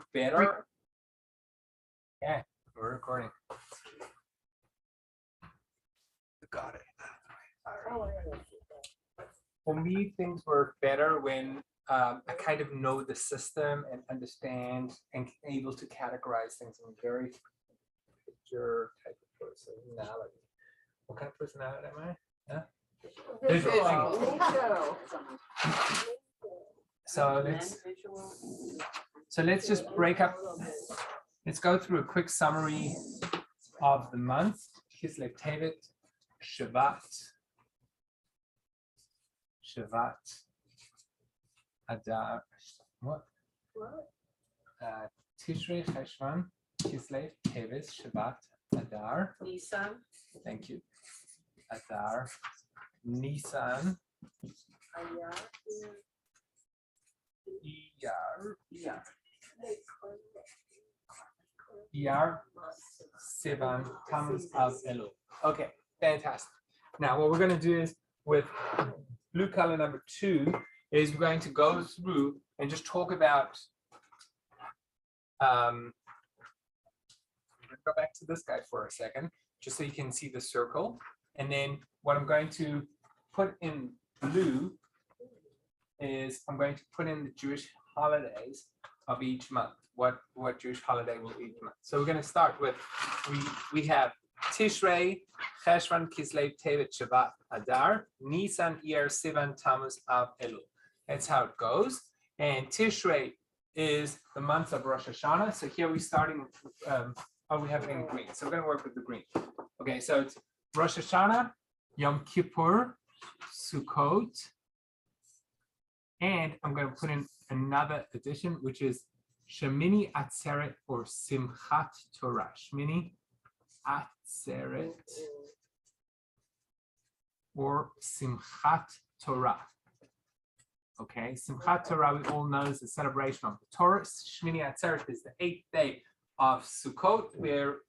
work better. Yeah, we're recording. Got it. For me, things work better when I kind of know the system and understand and able to categorize things. I'm a very picture type of personality. What kind of personality am I? Huh? Visual. So let's just break up. Let's go through a quick summary of the month. Kislev Tevet, Shavat, Adar, what? Tishrei, Cheshvan, Kislev, Tevet, Shavat, Adar. Nisan. Thank you. Adar, Nisan, Iyar, Sivan, Tammuz, Av, Elul. Okay, fantastic. Now, what we're going to do is with blue color number 2 is we're going to go through and just talk about. Go back to this guy for a second, just so you can see the circle. And then what I'm going to put in blue is I'm going to put in the Jewish holidays of each month. What Jewish holiday will each month? So we're going to start with we have Tishrei, Cheshvan, Kislev, Tevet, Shavat, Adar, Nisan, Iyar, Sivan, Tammuz, Av, Elul. That's how it goes. And Tishrei is the month of Rosh Hashanah. So here we're starting. We have it in green. So we're going to work with the green. Okay, so it's Rosh Hashanah, Yom Kippur, Sukkot, and I'm going to put in another addition, which is Shemini Atzeret or Simchat Torah. Shemini Atzeret or Simchat Torah. Okay, Simchat Torah, we all know, is the celebration of the Torah. Shemini Atzeret is the 8th day of Sukkot, where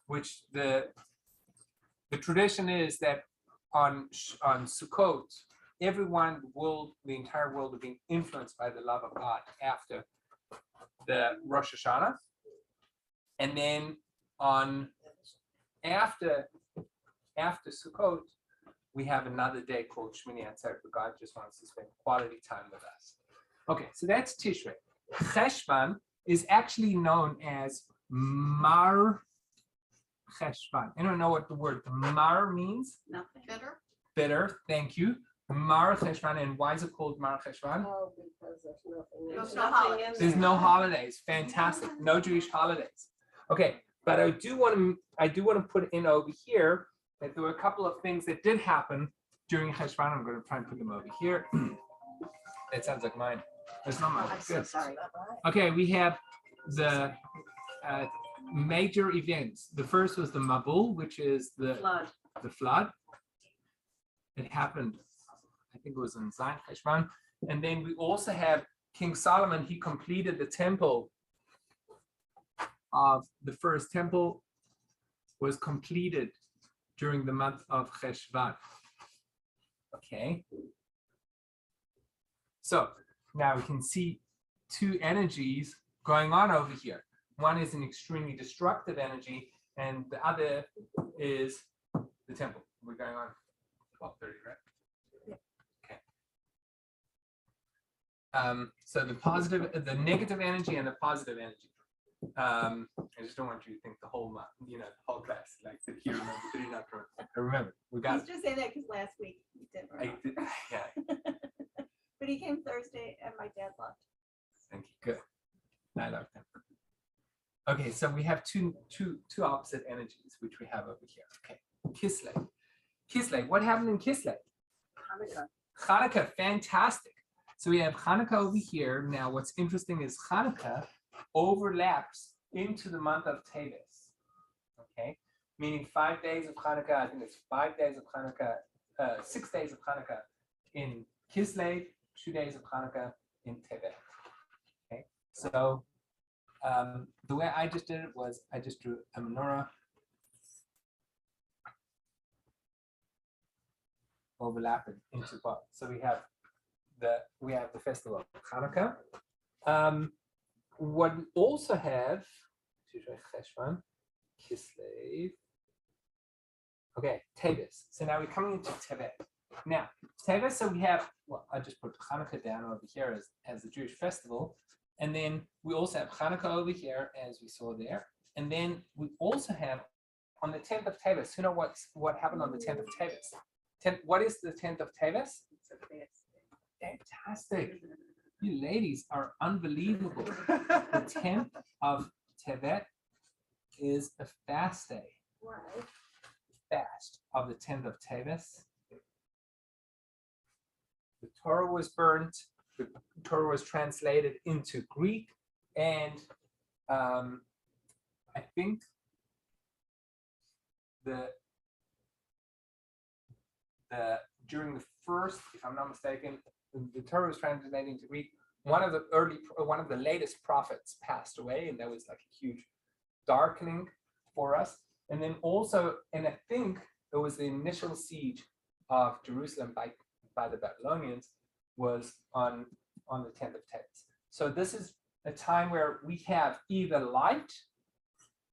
which the tradition is that on Sukkot, everyone, the entire world, will be influenced by the love of God after the Rosh Hashanah, and then after Sukkot, we have another day called Shmini Atzeret, where God just wants to spend quality time with us. Okay, so that's Tishrei. Cheshvan is actually known as Mar Cheshvan. I don't know what the word Mar means. Nothing. Bitter, thank you. Mar Cheshvan, and why is it called Mar Cheshvan? Oh, because there's There's no holidays. There's no holidays. Fantastic. No Jewish holidays. Okay, but I do want to put in over here that there were a couple of things that did happen during Cheshvan. I'm going to try and put them over here. That sounds like mine. It's not mine. I'm so Good. sorry. Okay, we have the major events. The first was the Mabul, which is the flood. It happened, I think it was in Zayin Cheshvan. And then we also have King Solomon. He completed the temple of the first temple was completed during the month of Cheshvan. Okay. So now we can see two energies going on over here. One is an extremely destructive energy, and the other is the temple. We're going on 12:30, right? Yeah. Okay. So the negative energy and the positive energy. I just don't want you to think the whole month, the whole class, like that you remember, but you're not correct. I remember, we got it. Just say that because last week he didn't remember. I did, yeah. But he came Thursday and my dad left. Thank you. Good. I love him. Okay, so we have two opposite energies, which we have over here. Okay, Kislev. Kislev, what happened in Kislev? Hanukkah. Hanukkah, fantastic. So we have Hanukkah over here. Now, what's interesting is Hanukkah overlaps into the month of Teves. Okay, meaning 5 days of Hanukkah. I think it's 5 days of Hanukkah, 6 days of Hanukkah in Kislev, 2 days of Hanukkah in Teves. Okay, so the way I just did it was I just drew a menorah overlapping into both. So we have the festival of Hanukkah. what we also have, Kislev. Okay, Tevis. So now we're coming into Tevet. Now, Tevis, so we have, well, I just put Hanukkah down over here as the Jewish festival. And then we also have Hanukkah over here, as we saw there. And then we also have on the 10th of Tevis. You know what happened on the 10th of Tevis? What is the 10th of Tevis? Fantastic. You ladies are unbelievable. The 10th of Tevet is a fast day. Why? Fast of the 10th of Tevis. The Torah was burnt. The Torah was translated into Greek, and I think the during the first, if I'm not mistaken, the Torah was translated into Greek. One of the latest prophets passed away, and that was like a huge darkening for us. And then also, and I think it was the initial siege of Jerusalem by the Babylonians was on the 10th of Tevis. So this is a time where we have either light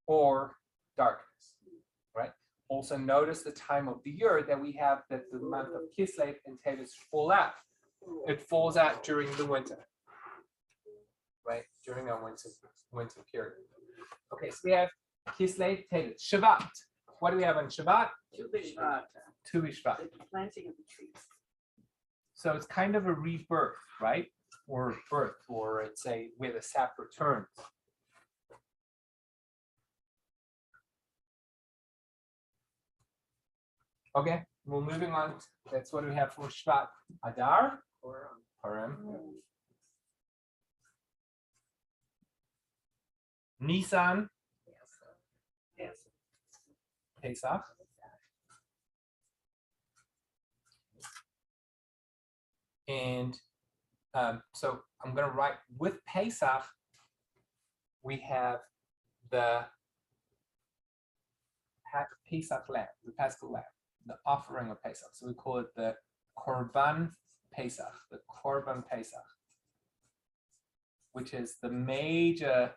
or darkness, right? Also notice the time of the year that we have that the month of Kislev and Tevis fall out. It falls out during the winter, right? During our winter period. Okay, so we have Kislev, Tevis, Shabbat. What do we have on Shabbat? Tu B'Shvat. Tu B'Shvat. The planting of the trees. So it's kind of a rebirth, right? Or birth, or it's where the sap returns. Okay, we're moving on. That's what we have for Shvat. Adar, Purim. Nisan, Yes. Pesach. And so I'm going to write with Pesach, we have the Pesach lamb, the Paschal lamb, the offering of Pesach. So we call it the Korban Pesach, which is the major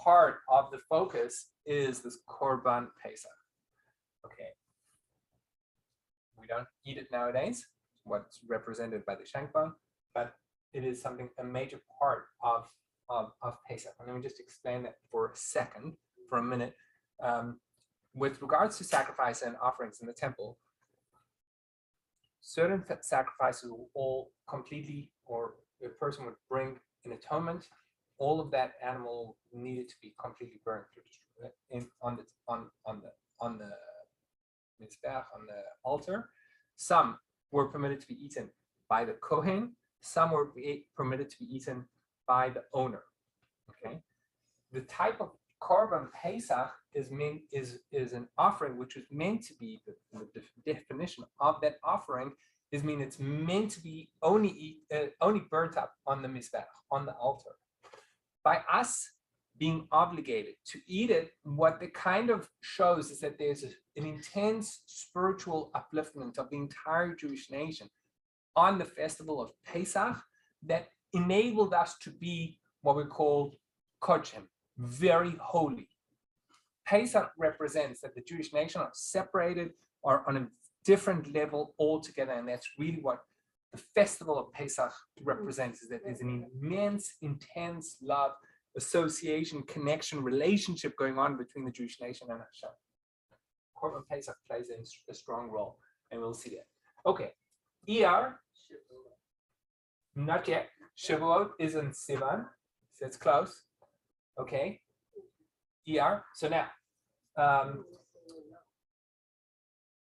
part of the focus is this Korban Pesach. Okay. We don't eat it nowadays, what's represented by the shankbone, but it is something, a major part of Pesach. And let me just explain that for a minute. With regards to sacrifice and offerings in the temple, certain sacrifices will all completely, or a person would bring an atonement. All of that animal needed to be completely burned on the Mizbeach, on the altar. Some were permitted to be eaten by the Kohen. Some were permitted to be eaten by the owner. Okay, the type of Korban Pesach is an offering which is meant to be the definition of that offering is it's meant to be only burnt up on the Mizbeach, on the altar. By us being obligated to eat it, what it kind of shows is that there's an intense spiritual upliftment of the entire Jewish nation on the festival of Pesach that enabled us to be what we call Kodshim, very holy. Pesach represents that the Jewish nation are separated or on a different level altogether, and that's really what the festival of Pesach represents, is that there's an immense, intense love, association, connection, relationship going on between the Jewish nation and Hashem. Korban Pesach plays a strong role, and we'll see that. Okay, Iyar, not yet. Shavuot is in Sivan, so it's close. Okay, Iyar. So now,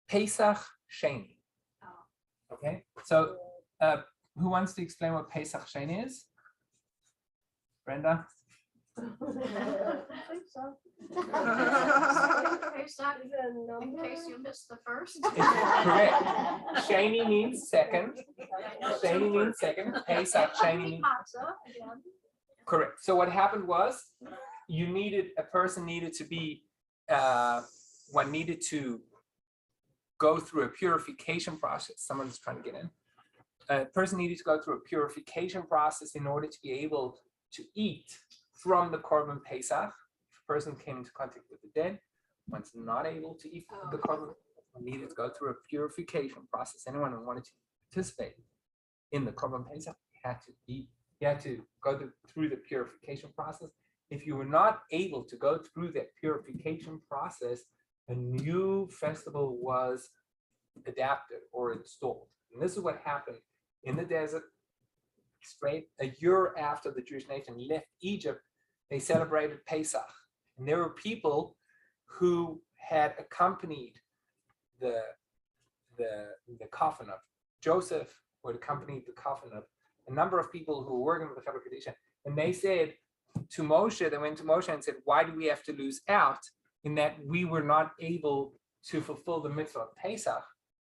Pesach Sheni. Okay, so who wants to explain what Pesach Sheni is? Brenda? I think so. In case you missed the first. Correct. Sheni means second. Sheni means second. Pesach Sheni means correct. So what happened was, a person needed to be, one needed to go through a purification process. Someone's trying to get in. a person needed to go through a purification process in order to be able to eat from the Korban Pesach. If a person came into contact with the dead, once not able to eat the Korban, needed to go through a purification process. Anyone who wanted to participate in the Korban Pesach had to eat. You had to go through the purification process. If you were not able to go through that purification process, a new festival was adapted or installed. And this is what happened in the desert. Straight a year after the Jewish nation left Egypt, they celebrated Pesach. And there were people who had accompanied the coffin of Joseph, or accompanied the coffin of a number of people who were working with the Chevra Kadisha. And they said to Moshe, they went to Moshe and said, why do we have to lose out in that we were not able to fulfill the mitzvah of Pesach?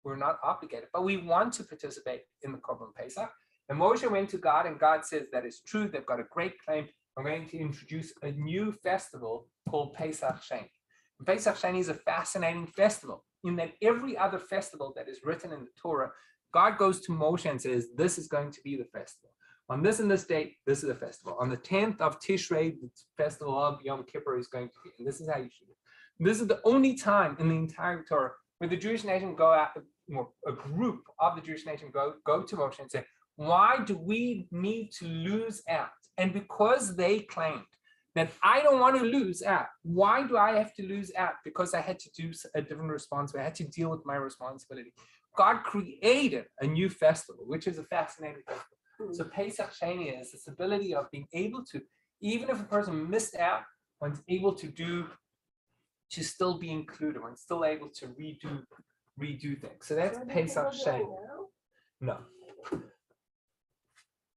We're not obligated, but we want to participate in the Korban Pesach. And Moshe went to God, and God says that is true. They've got a great claim. I'm going to introduce a new festival called Pesach Sheni. And Pesach Sheni is a fascinating festival in that every other festival that is written in the Torah, God goes to Moshe and says, this is going to be the festival. On this and this date, this is the festival. On the 10th of Tishrei, the festival of Yom Kippur is going to be, and this is how you should do it. This is the only time in the entire Torah where the Jewish nation go out, a group of the Jewish nation go to Moshe and say, why do we need to lose out? And because they claimed that I don't want to lose out, why do I have to lose out? Because I had to do a different responsibility. I had to deal with my responsibility. God created a new festival, which is a fascinating festival. So Pesach Sheni is this ability of being able to, even if a person missed out, one's able to still be included, one's still able to redo things. So that's Pesach Sheni. No.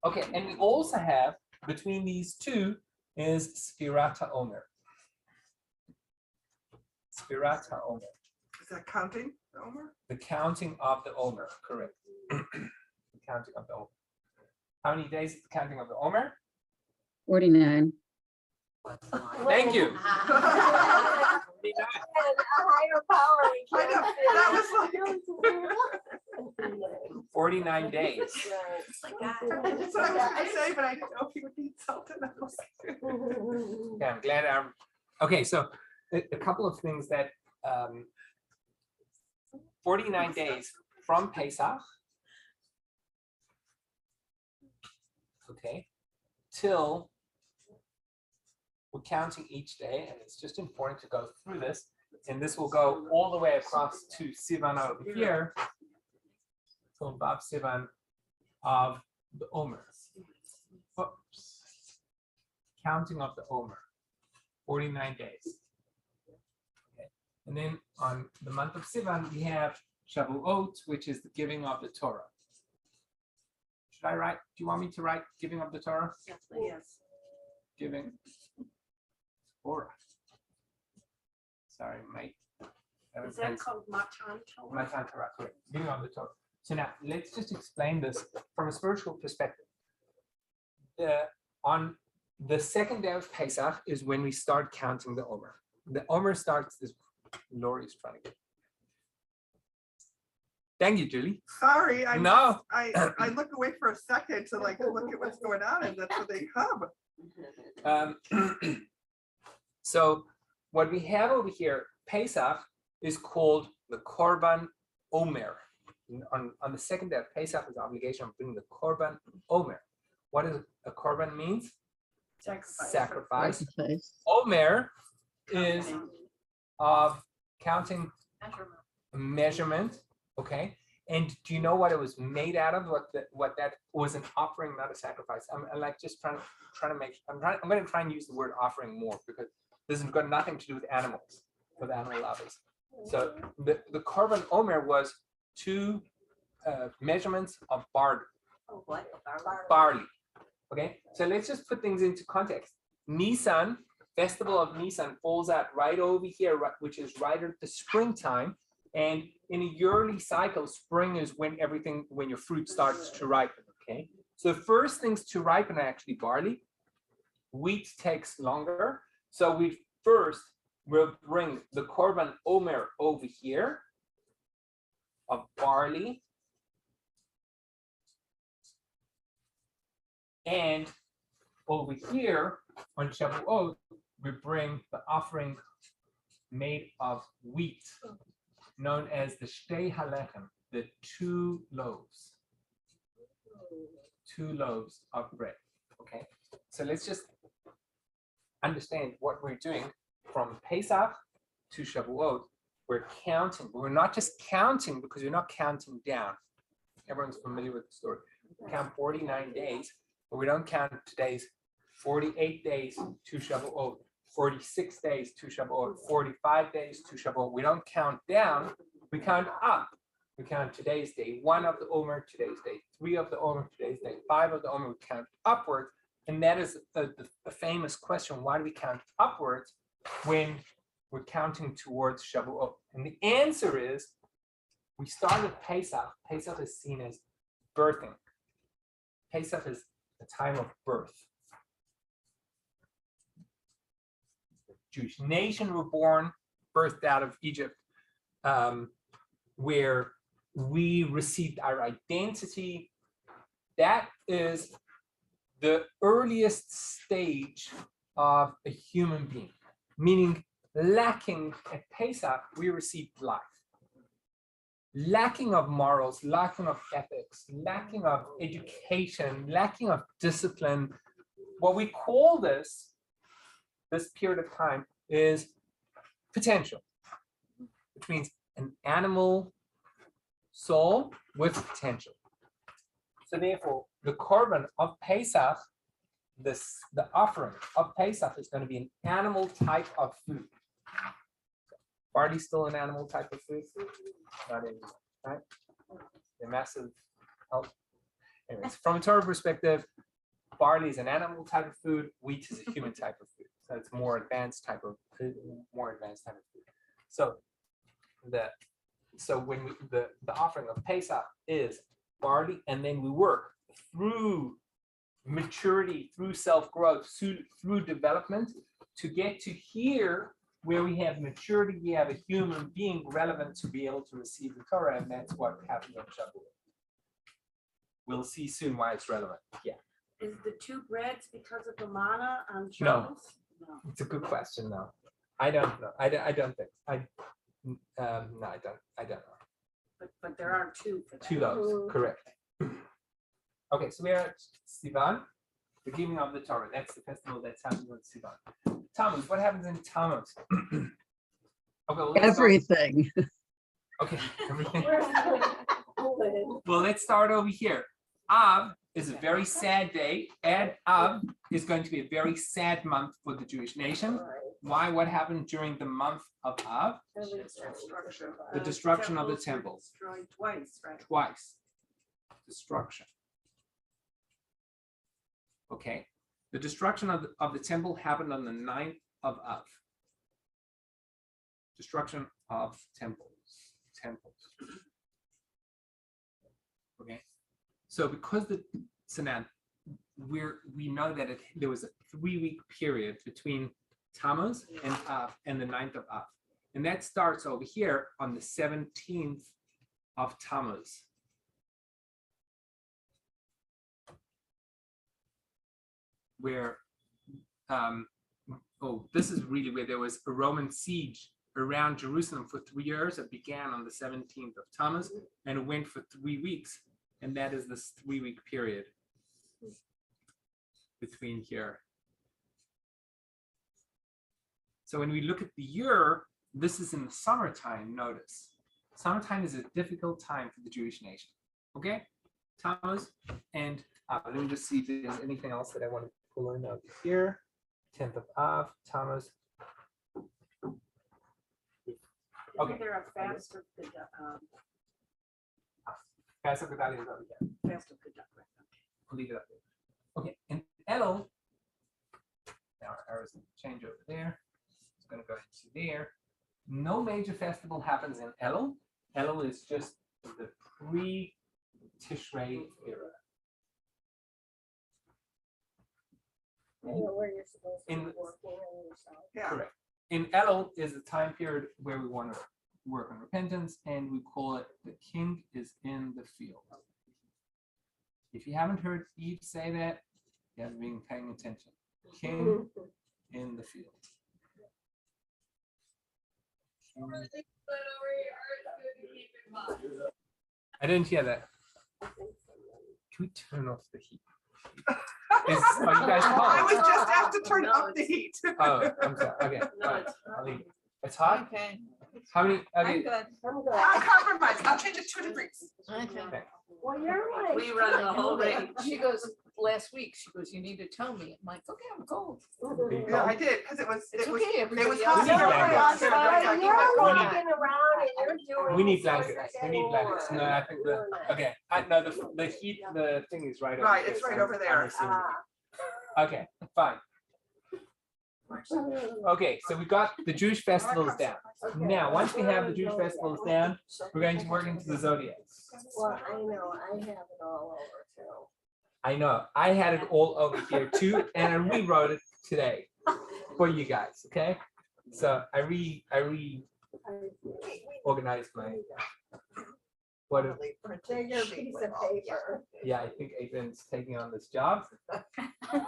Okay, and we also have, between these two, is Sfirat HaOmer. Sfirat HaOmer. Is that counting the Omer? The counting of the Omer, correct. The counting of the Omer. How many days is the counting of the Omer? 49. Thank you. A higher power. I know, that was like. 49 days. That's what I was gonna say, but I didn't know if you would be insulted. I was like, Yeah, I'm glad I'm. Okay, so a couple of things that 49 days from Pesach, okay, till we're counting each day, and it's just important to go through this, and this will go all the way across to Sivan over here, so Bab Sivan of the Omer. Oops. Counting of the Omer, 49 days. Okay. And then on the month of Sivan, we have Shavuot, which is the giving of the Torah. Should I write? Do you want me to write giving of the Torah? Yes. Giving Torah. Sorry, Mike. Is that called Matan Torah? Matan Torah, correct. Giving of the Torah. So now let's just explain this from a spiritual perspective. On the second day of Pesach is when we start counting the Omer. The Omer starts, this Lori is trying to get. Thank you, Julie. sorry, No. I look away for a second to like look at what's going on, and that's where they come. So what we have over here, Pesach, is called the Korban Omer. On the second day of Pesach is the obligation of bringing the Korban Omer. What does a Korban means? Sacrifice. Omer is of counting measurement. Okay. And do you know what it was made out of? What that was, an offering, not a sacrifice. I'm like just trying to make. I'm going to try and use the word offering more, because this has got nothing to do with animals, with animal lovers. So the Korban Omer was two measurements of barley. Oh, what? Barley. Okay. So let's just put things into context. Nisan, festival of Nisan, falls out right over here, which is right at the springtime. And in a yearly cycle, spring is when your fruit starts to ripen, okay? So the first things to ripen are actually barley. Wheat takes longer. So we'll bring the Korban Omer over here of barley. And over here on Shavuot, we bring the offering made of wheat, known as the shtei halechem, the 2 loaves. 2 loaves of bread. Okay, so let's just understand what we're doing from Pesach to Shavuot. We're counting, but we're not just counting because we're not counting down. Everyone's familiar with the story. We count 49 days, but we don't count today's 48 days to Shavuot, 46 days to Shavuot, 45 days to Shavuot. We don't count down, we count up. We count today's day 1 of the Omer, today's day 3 of the Omer, today's day 5 of the Omer. We count upwards. And that is the famous question, why do we count upwards when we're counting towards Shavuot? And the answer is, we started Pesach. Pesach is seen as birthing. Pesach is the time of birth. The Jewish nation were born, birthed out of Egypt, where we received our identity. That is the earliest stage of a human being, meaning lacking at Pesach, we received life. Lacking of morals, lacking of ethics, lacking of education, lacking of discipline. What we call this period of time is potential, which means an animal soul with potential. So therefore, the korban of Pesach, the offering of Pesach is going to be an animal type of food. Barley still an animal type of food? Not anymore, right? The massive help. Anyways, from a Torah perspective, barley is an animal type of food, wheat is a human type of food. So it's more advanced type of food. So when the offering of Pesach is barley, and then we work through maturity, through self-growth, through development to get to here where we have maturity, we have a human being relevant to be able to receive the Torah, and that's what happens on Shavuot. We'll see soon why it's relevant. Yeah. Is the 2 breads because of the manna on No. Shabbos? No. It's a good question, though. I don't know. I don't think. No, I don't know. But there are 2 for that. 2 loaves, correct. Okay, so we are at Sivan, the giving of the Torah. That's the festival that's happening on Sivan. Tammuz, what happens in Tammuz? Okay, well, Everything. Okay, everything. Well, let's start over here. Av is a very sad day, and Av is going to be a very sad month for the Jewish nation. Why? What happened during the month of Av? The destruction of the temple. Destroyed twice, right? Twice. Destruction. Okay. The destruction of the temple happened on the 9th of Av. Destruction of temples. Okay. So because now we know that there was a 3-week period between Tammuz and Av and the 9th of Av. And that starts over here on the 17th of Tammuz. Where, this is really where there was a Roman siege around Jerusalem for 3 years. It began on the 17th of Tammuz and it went for 3 weeks. And that is this 3-week period between here. So when we look at the year, this is in the summertime, notice. Summertime is a difficult time for the Jewish nation. Okay? Tammuz and let me just see if there's anything else that I want to pull in over here. 10th of Av, Tammuz. Okay. Isn't there a fast of the Fast of Gedalia is over here. fast of the I'll leave it up there. Okay, and Elul, now our arrows change over there. It's going to go into there. No major festival happens in Elul. Elul is just the pre-Tishrei era. Where you're supposed to be In- working on yourself. Yeah. Correct. In Elul is the time period where we want to work on repentance, and we call it the king is in the field. If you haven't heard Eve say that, You have been paying attention. King in the field. I didn't hear that. Can we turn off the heat? Are you guys I was cold? just asked to turn up the heat. Oh, I'm sorry. Okay. No, fine. it's I'll leave it. It's hot? Okay, How many? I'm Okay. good. I'm good. I'll compromise. I'll change it 2 degrees. Okay. Well, you're like. We run the whole range. She goes, last week, she goes, you need to tell me. I'm like, okay, I'm cold. Yeah, I did, because it was, It's it was, okay, it was everybody hot. else. We need You're blankets. walking around and you're doing. We need blankets. We need blankets. No, I think the, Doing that. okay. No, the heat, the thing is right over Right, there, it's so right I'm- over there. I'm assuming. Okay, fine. Okay, so we got the Jewish festivals down. Now, once we have the Jewish festivals down, we're going to work into the Zodiacs. Well, I know, I have it all over too. I know, I had it all over here too, and I rewrote it today for you guys, okay? So I reorganized my, what, Bigger piece of paper. yeah, I think Aiden's taking on this job. You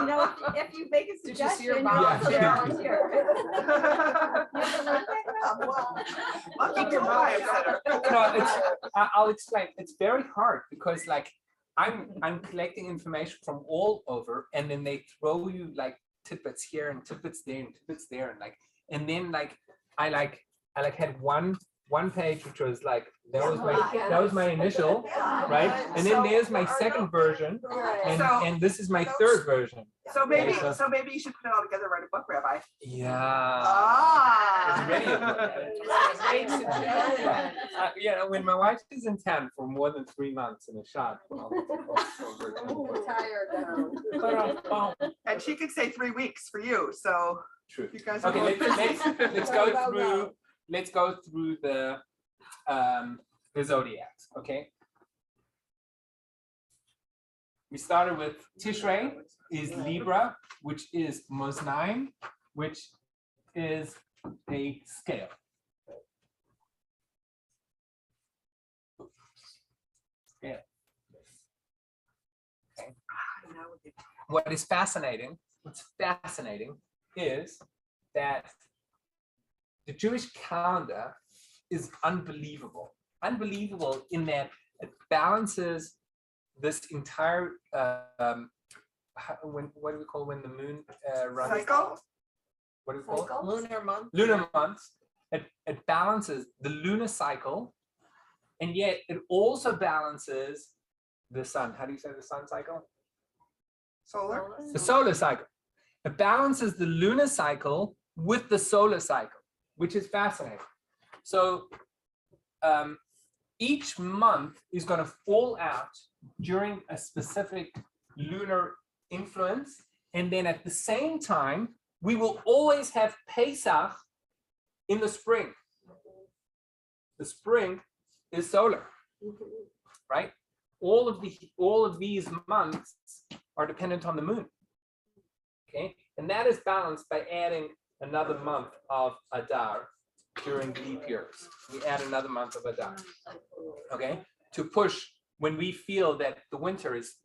know, if you make a Did you see your suggestion, mom? you're also Yeah. volunteer. Lucky guy, etc. No, I'll explain. It's very hard because like I'm collecting information from all over, and then they throw you like tidbits here and tidbits there and tidbits there, and then I had one page which was like that was my initial, right? And then there's my second version, and this is my third version. So maybe, Okay, so- you should put it all together, write a book, Rabbi. Yeah. Ah. It's ready. You know, when my wife is in town for more than 3 months in a shot. Tired down. And she could say 3 weeks for you, so True. you guys are Okay, both busy. let's go through the zodiacs, okay? We started with Tishrei is Libra, which is Moznaim, which is a scale. Scale. Okay. What's fascinating is that the Jewish calendar is unbelievable. Unbelievable in that it balances this entire what do we call when the moon runs? Cycle? What do we call it? Lunar month. Lunar months. It balances the lunar cycle, and yet it also balances the sun. How do you say the sun cycle? Solar? The solar cycle. It balances the lunar cycle with the solar cycle, which is fascinating. So each month is going to fall out during a specific lunar influence. And then at the same time, we will always have Pesach in the spring. The spring is solar, right? All of these months are dependent on the moon. Okay, and that is balanced by adding another month of Adar during leap years. We add another month of Adar, okay, to push when we feel that the winter is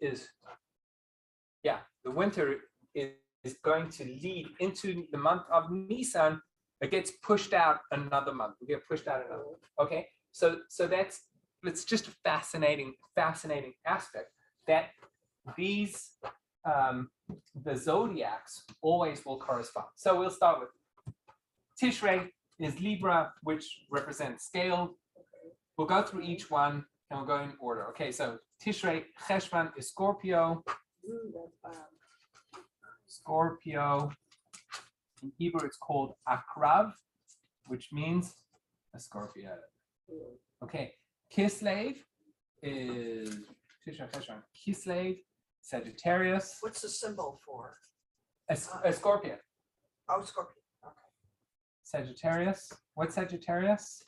going to lead into the month of Nisan. It gets pushed out another month. We get pushed out another month. Okay, so it's just a fascinating aspect that these the zodiacs always will correspond. So we'll start with Tishrei is Libra, which represents scale. We'll go through each one and we'll go in order. Okay, so Tishrei, Cheshvan is Scorpio. Scorpio. In Hebrew, it's called Akrav, which means a Scorpio. Okay, Kislev is Tishrei, Cheshvan, Kislev, Sagittarius, What's the symbol for? a Scorpion. Oh, Scorpio. Okay. Sagittarius. What's Sagittarius?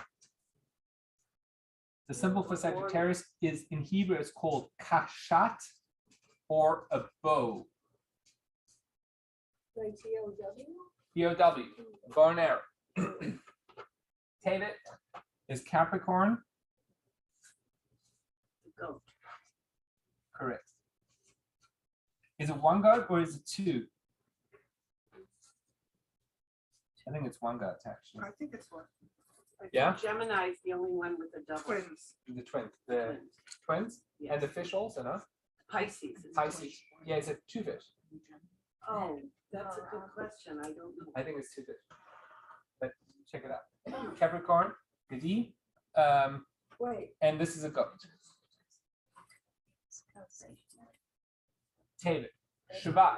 The symbol for Sagittarius is in Hebrew, it's called kashat or a bow. Like T-O-W? B-O-W, bow and arrow. Tevet is Capricorn. Goat. Correct. Is it one God or is it two? I think it's one God actually. I think it's one. I think Yeah? Gemini is the only one with a double. Twins. The twins. The twins Yes. and the fish also, no? Pisces. is Pisces. twins. Yeah, it's a two fish. Oh, that's a good question. I don't know. I think it's two fish. But check it out. Capricorn, Gadi, Wait, and this is a goat. David, Shabbat.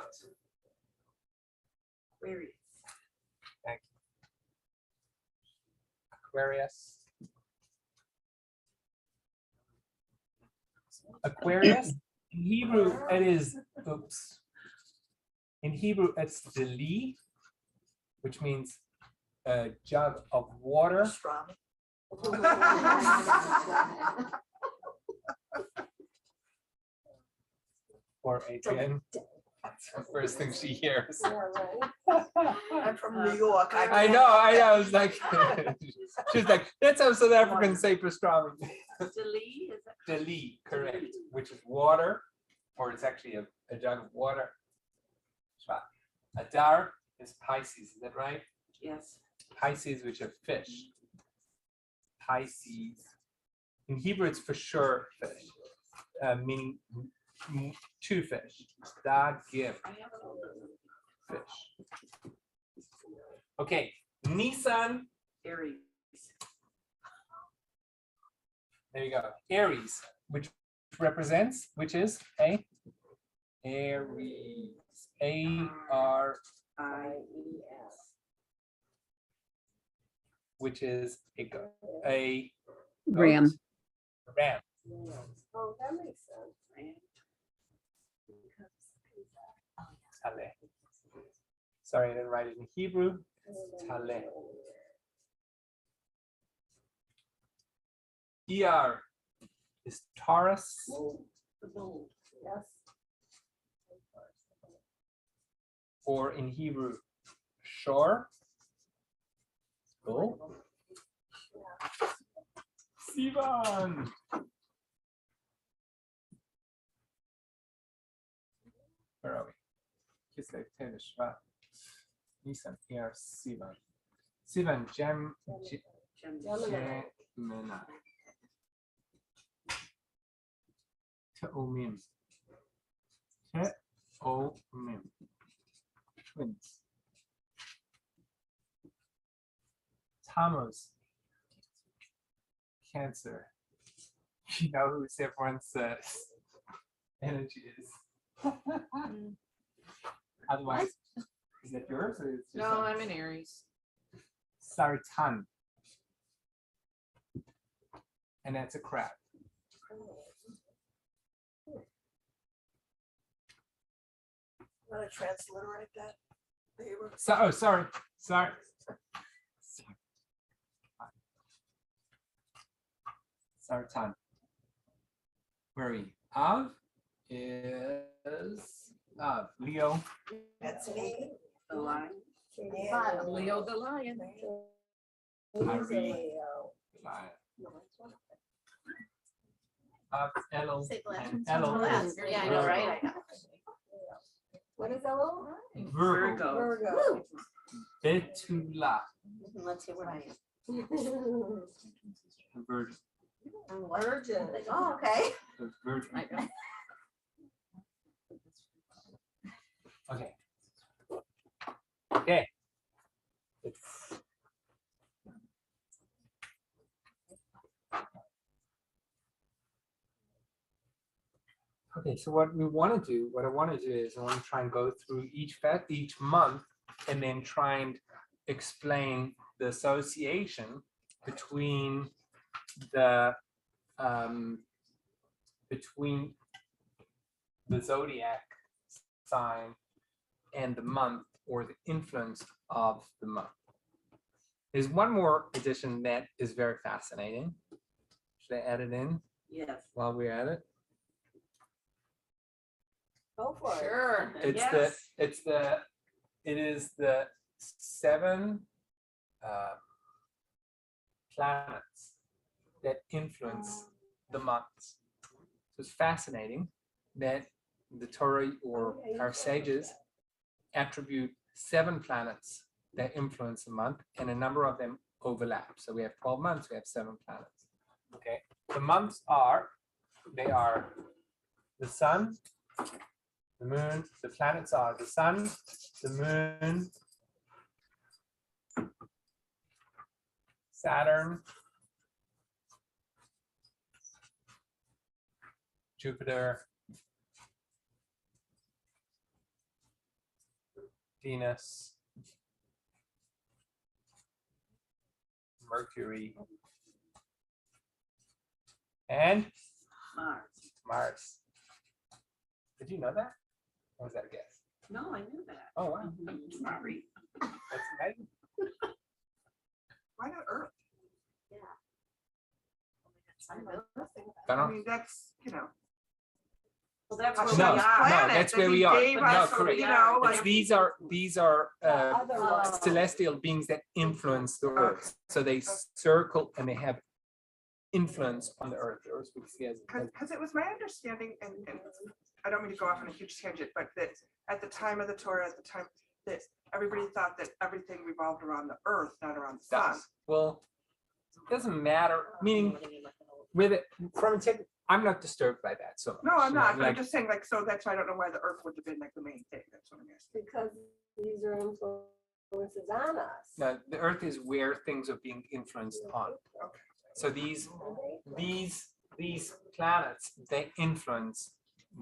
Aquarius. Aquarius. Aquarius. In Hebrew, it is, oops. In Hebrew, it's deli, which means a jug of water. Or Adrian. That's the first thing she hears. yeah, right. I'm from New York. I know. It's like, she's like, that's how South Africans say pastrami. Dali, is that? Deli, correct, which is water, or it's actually a jug of water. Shvat. Adar is Pisces, is that right? Yes. Pisces, which are fish. Pisces. In Hebrew, it's for sure fish, meaning two fish. Dad give I have all those. fish. Okay, Nissan. Aries. There you go. Aries, which represents, which is a Aries. A-R, I-E-S. which is a Ram. goat. Ram. Yeah. Oh, that makes sense. And Tale. Sorry, I didn't write it in Hebrew. Tale. ER is Taurus, the bull. Yes. or in Hebrew, Shor. Bull. Sivan. Where are we? Kislev, Tev, Shvat, Nisan, ER, Sivan. Sivan, Gemini. Teomim. Teomim. Twins. Tammuz. Cancer. You know who everyone's energy is. Otherwise, is that yours or is it just No, I'm in Aries. Saratan? And that's a crab. Want to transliterate that? So, oh, sorry. Saratan. Where are we? Av is Leo. That's me. The lion. Yeah. Leo the lion. Ari. Lion. Av Elul and Elul is Yeah, I know, right? I know. What is that little? Virgo. Virgo. Betula. Let's see what I am. Virgin. Virgin. Oh, okay. The Virgin. I know. Okay. Okay. Okay, so what I want to do is I want to try and go through each month and then try and explain the association between the zodiac sign and the month, or the influence of the month. There's one more addition that is very fascinating. Should I add it in Yes. while we're at it? Go for it. Sure. It is the 7 planets that influence the months. So it's fascinating that the Torah or our sages attribute 7 planets that influence a month, and a number of them overlap. So we have 12 months, we have 7 planets. Okay, the months they are the sun, the moon, the planets are the sun, the moon, Saturn, Jupiter, Venus, Mercury, and Mars. Did you know that? Or was that a guess? No, I knew that. Oh, wow. Sorry. That's amazing. Why not Earth? Don't I know. mean, that's, you know. Well, that's a where we No, are. no, planet that's that where he we are. gave No, us, correct. you know, It's like- these are Other ones. celestial beings that influence the earth. So they circle and they have influence on the earth. The earth we see as Because it was my understanding, and I don't mean to go off on a huge tangent, but that at the time of the Torah, at the time that everybody thought that everything revolved around the earth, not around the sun. does. Well, it doesn't matter. Meaning, with it from a tech, I'm not disturbed by that. So No, I'm not, but I'm Like, just saying, like, so that's why I don't know why the earth would have been like the main thing, that's what I'm asking. Because these are influences on us. no, the earth is where things are being influenced on. Okay. So these planets, they influence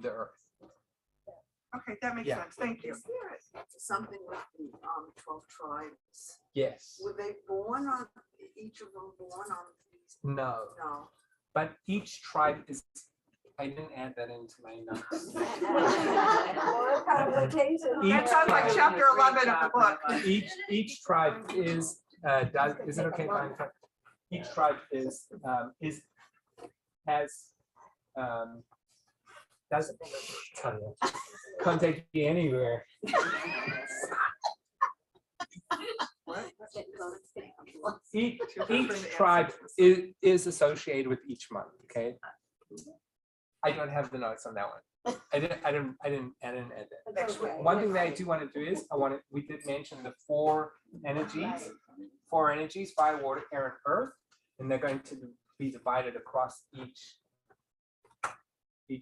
the earth. Okay, that makes Yeah. sense, thank you. Is there something with the 12 tribes? Yes. Were they born on, each of them born on these? No. No. But each tribe is, I didn't add that into my notes. More complications. That sounds like chapter 11 of the book. Each tribe is, is it okay if I, each tribe doesn't, can't take you anywhere. Each tribe is associated with each month, okay? I don't have the notes on that one. I didn't add that. That's okay. One thing that I do want to do is, we did mention the 4 energies, fire, water, air, and earth, and they're going to be divided across each thing.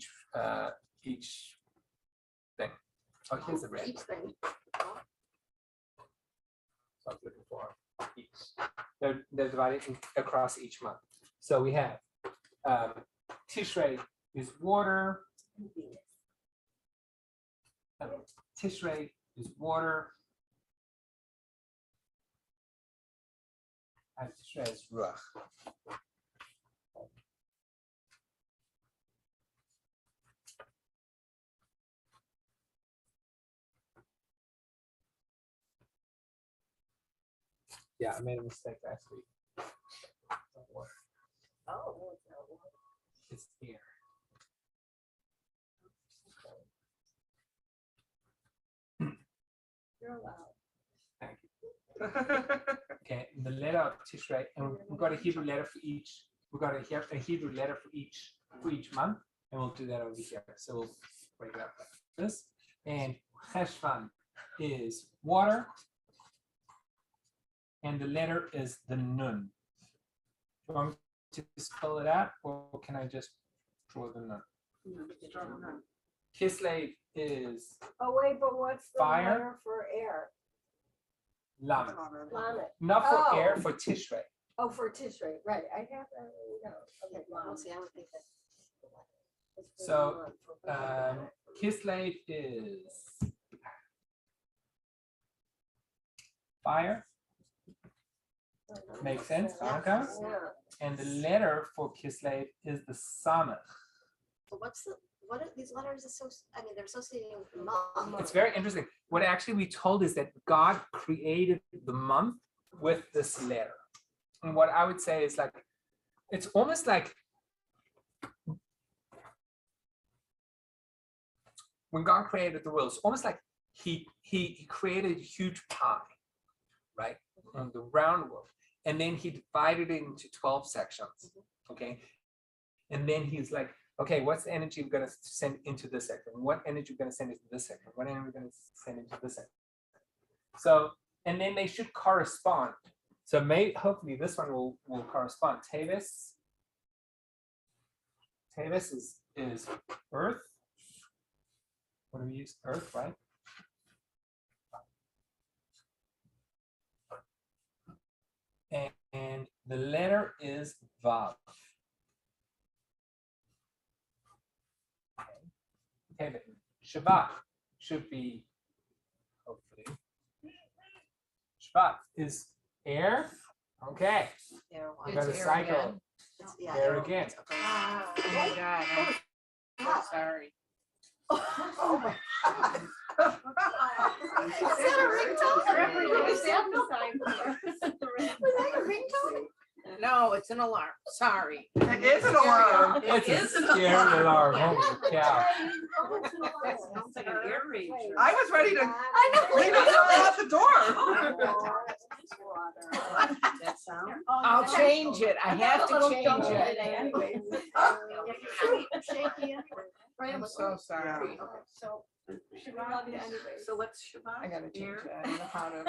Oh, here's the red. Each thing. So I was looking for each. They're divided across each month. So we have Tishrei is water. Tishrei is water. And Tishrei is ruach. Yeah, I made a mistake last week. Don't worry, Oh, it's here. you're allowed. Thank you. Okay, the letter of Tishrei, and we've got a Hebrew letter for each. We've got a Hebrew letter for each month, and we'll do that over here. So we'll break it up like this. And Cheshvan is water, and the letter is the Nun. Do you want me to spell it out, or can I just draw the Nun? Kislev is Oh, wait, but what's the Fire. letter for air? Lamed. Planet. Not for Oh. air, for Tishrei. Oh, for Tishrei, right, I have that, no, okay. Well, see, I would think that. It's for So, one, for Kislev is fire, planet. makes sense, Yeah. Hanukkah? Yeah. And the letter for Kislev is the Samech. But what are these letters they're associating with the month. It's very interesting. What actually we told is that God created the month with this letter. And what I would say is like, it's almost like when God created the world, it's almost like he created a huge pie, right? On the round world. And then he divided it into 12 sections. Okay. And then he's like, okay, what's the energy we're gonna send into this sector? What energy we're gonna send into this sector? What energy we're gonna send into this sector? So, and then they should correspond. So hopefully this one will correspond. Tavis is Earth. What do we use? Earth, right? And the letter is Vav. Okay, but Shabbat should be, hopefully. Shabbat is air. Okay, Air we one. got a It's air cycle. again. Yeah, Air air again. okay. Oh my God, I'm so sorry. Oh my God. Is that a ringtone? Was that your ringtone? No, it's an alarm, sorry. It is an alarm. It's a It is an scary alarm. Yeah. Holy cow. Sounds like an air ranger. I was ready to I know. leave it out the door. That sound? I'll change it, I have to change it. I'm so sorry. So what's Shabbat? I gotta change Air? it, I don't know how to.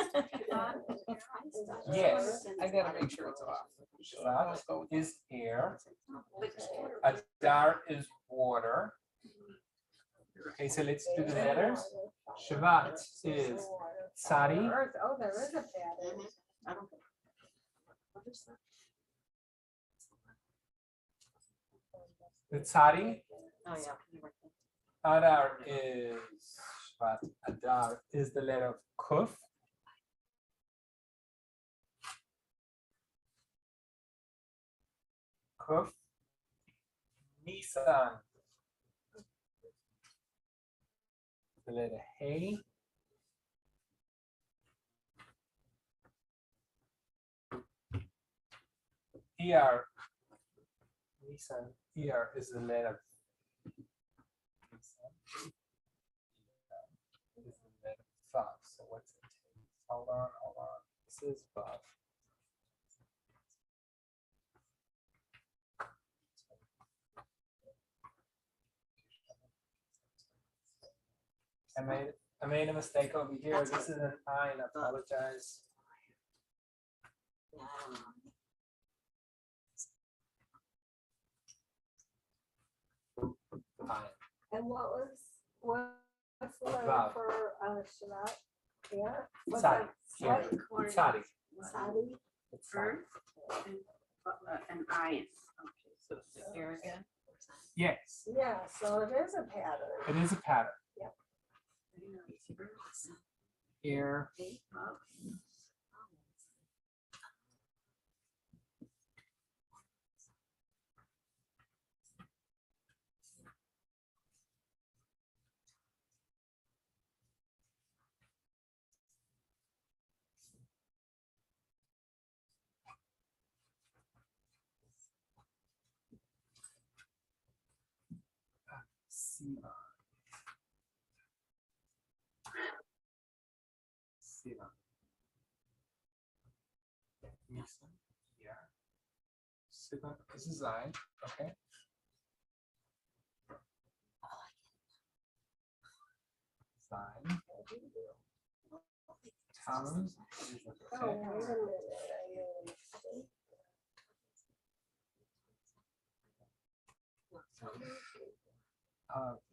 Yes. I gotta make sure it's off. Shabbat is air. Adar is water. Okay, so let's do the letters. Shabbat is Tzadi. Earth, oh, there is a pattern. The Tzadi. Oh, yeah. Adar is Shabbat. Adar is the letter Kuf. Kuf. Nisan. The letter Hey. Iyar. Nisan. Iyar is the letter. Nisan. Is the letter Vav. So what's it? Hold on. This is Vav. I made a mistake over here. That's This is an I, and I apologize. Yeah, I don't know. I. And what's the letter Vav. for Shabbat? Yeah. What's Tzadi. that? Here. Tzadi. Tzadi. Tzadi. It's Tzadi. And I. Okay, so Here again. Yes, Yeah, so it is a pattern. it is a pattern. Here. Siva. Siva. Nisan. Yeah. Siva. This is I. Okay. Sign. Tammuz. Oh, Okay. wait a minute.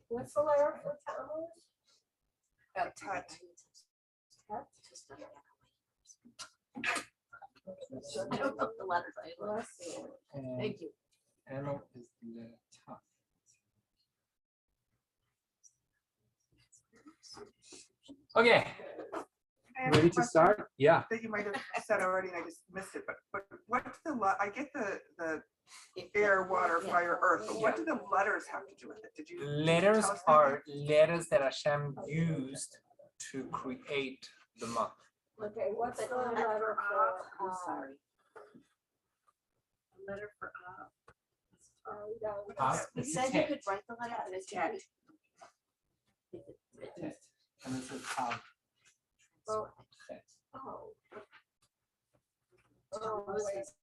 What's the letter for Tammuz? Tut. Tet? I don't know the letters. Bless you. And Thank you. Elul is the letter Tav. Okay, I have a ready to question start? Yeah. That you might have said already and I just missed it, but what's I get the air, water, Yeah. fire, earth, but what do the letters have to do with it? Did you? Letters tell us are letters that Hashem used to create the month. Okay, what's the letter for? I'm sorry. Letter for We don't- Tav You is said you Tet. could write the letter, but it's Tet. Tet. And this is Tav. Oh. Tet. Oh. Tammuz wait. is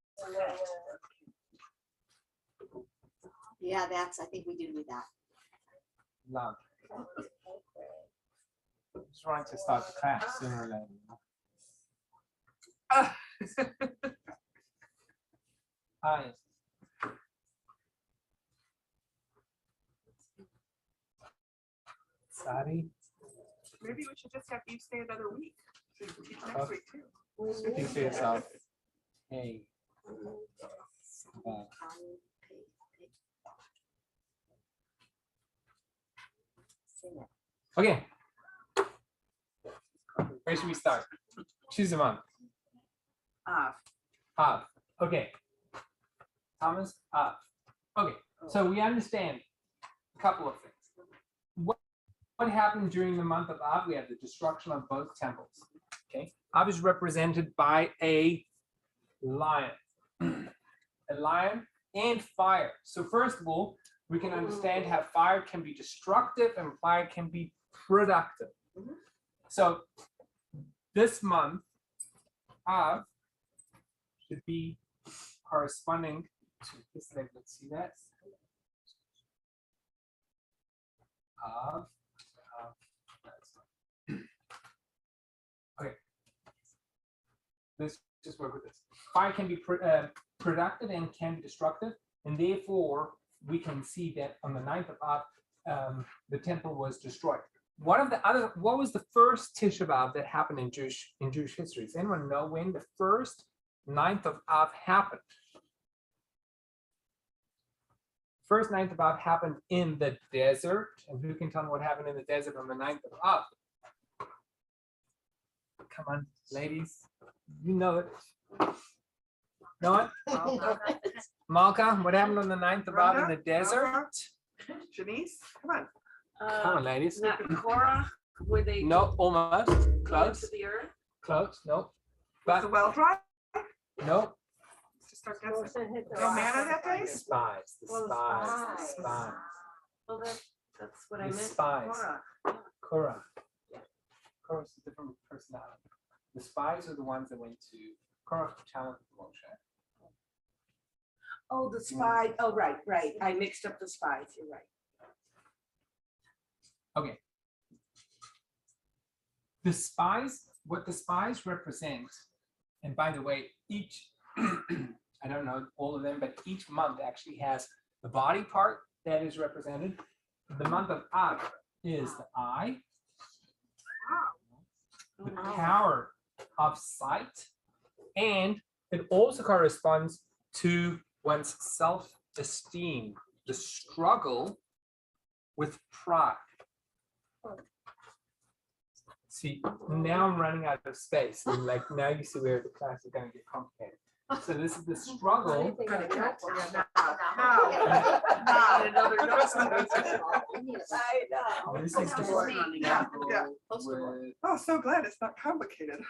Yeah, I think we do need that. Love. Just wanting to start the class sooner or later. Ah, yes. Sorry. Maybe we should just have you stay another week. So you can teach next week too. Speaking for yourself. Hey. Okay. Where should we start? Choose a month. Av. Okay. Thomas, Av. Okay. So we understand a couple of things. What happened during the month of Av? We have the destruction of both temples. Okay. Av is represented by a lion. A lion and fire. So first of all, we can understand how fire can be destructive and fire can be productive. So this month, Av should be corresponding to this. Let's see that. Av. Okay. Let's just work with this. Fire can be productive and can be destructive, and therefore we can see that on the 9th of Av, the temple was destroyed. What was the first Tisha B'Av that happened in Jewish history? Does anyone know when the first 9th of Av happened? First 9th of Av happened in the desert, and who can tell me what happened in the desert on the 9th of Av? Come on, ladies, you know it. Know it? Malka, what happened on the 9th of Av in the desert? Janice, come on. Come on, ladies. Not Korah, where they No, almost. go Close. into the earth. Close. No. Was But the well dry? no. Just start guessing. Wilson hit the No rock. manna that day? The spies. The Well, the spies. The spies. spies. Well, that's what I The meant. spies. Korah. Korah. Korah is a different personality. The spies are the ones that went to Korah challenged Moshe. Oh, the spy. Oh, right. I mixed up the spies. You're right. Okay. The spies, what the spies represent, and by the way, each, I don't know all of them, but each month actually has the body part that is represented. The month of Av is the eye, the power of sight, and it also corresponds to one's self-esteem, the struggle with pride. See, now I'm running out of space. And like now you see where the class is going to get complicated. So this is the struggle. Gonna cut. Yeah, Not another note. I know. This is the struggle Yeah. with Oh, so glad it's not complicated.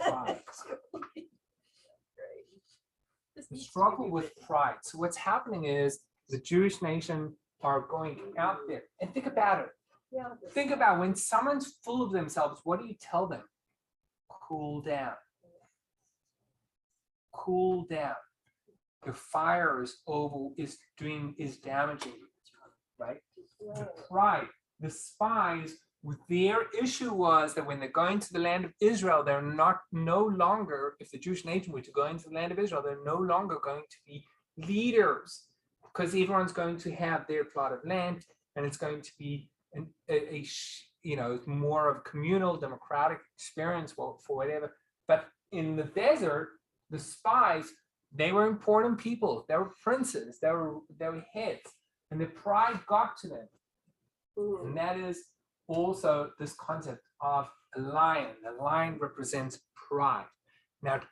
pride. The struggle with pride. So what's happening is the Jewish nation are going out there. And think about it. Yeah. Think about when someone's full of themselves, what do you tell them? Cool down. Cool down. Your fire is damaging you, right? The pride, the spies, their issue was that when they're going to the land of Israel, they're no longer, if the Jewish nation were to go into the land of Israel, they're no longer going to be leaders, because everyone's going to have their plot of land, and it's going to be more of a communal democratic experience for whatever. But in the desert, the spies, they were important people. They were princes. They were heads, and the pride got to them. And that is also this concept of a lion. The lion represents pride. Now, it